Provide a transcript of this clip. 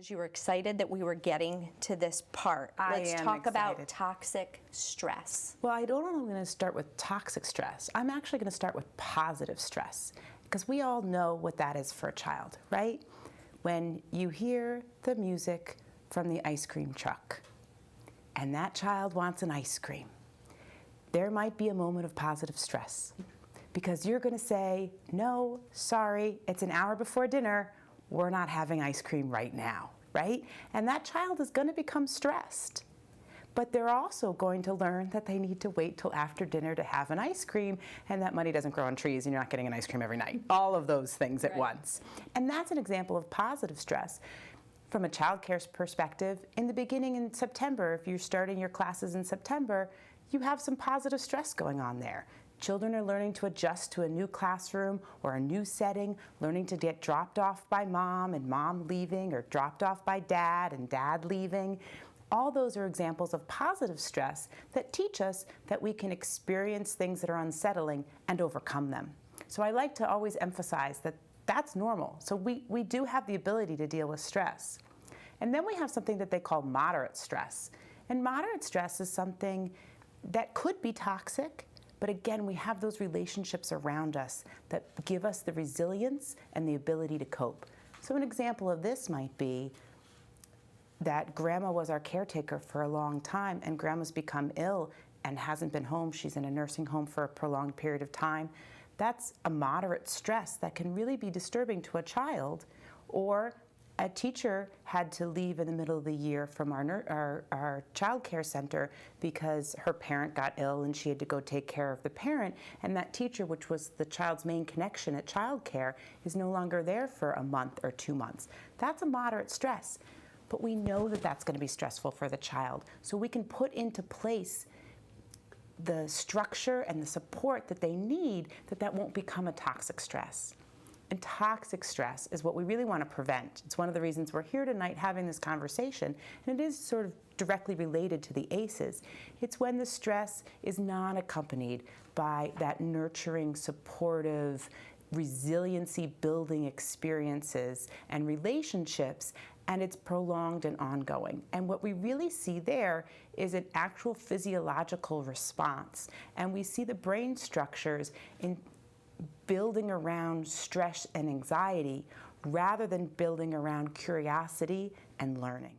You were excited that we were getting to this part. Let's talk about toxic stress. Well, I don't know if I'm going to start with toxic stress. I'm actually going to start with positive stress, because we all know what that is for a child, right? When you hear the music from the ice cream truck and that child wants an ice cream, there might be a moment of positive stress, because you're going to say, no, sorry, it's an hour before dinner. We're not having ice cream right now, right? And that child is going to become stressed. But they're also going to learn that they need to wait till after dinner to have an ice cream, and that money doesn't grow on trees and you're not getting an ice cream every night. All of those things at once. And that's an example of positive stress. From a child care perspective, in the beginning in September, if you're starting your classes in September, you have some positive stress going on there. Children are learning to adjust to a new classroom or a new setting, learning to get dropped off by mom and mom leaving, or dropped off by dad and dad leaving. All those are examples of positive stress that teach us that we can experience things that are unsettling and overcome them. So I like to always emphasize that that's normal. So we do have the ability to deal with stress. And then we have something that they call moderate stress. And moderate stress is something that could be toxic, but again, we have those relationships around us that give us the resilience and the ability to cope. So an example of this might be that grandma was our caretaker for a long time, and grandma's become ill and hasn't been home. She's in a nursing home for a prolonged period of time. That's a moderate stress that can really be disturbing to a child. Or a teacher had to leave in the middle of the year from our child care center because her parent got ill and she had to go take care of the parent, and that teacher, which was the child's main connection at child care, is no longer there for a month or 2 months. That's a moderate stress, but we know that that's going to be stressful for the child, so we can put into place the structure and the support that they need, that won't become a toxic stress. And toxic stress is what we really want to prevent. It's one of the reasons we're here tonight having this conversation, and it is sort of directly related to the ACEs. It's when the stress is not accompanied by that nurturing, supportive, resiliency-building experiences and relationships, and it's prolonged and ongoing. And what we really see there is an actual physiological response, and we see the brain structures in building around stress and anxiety rather than building around curiosity and learning.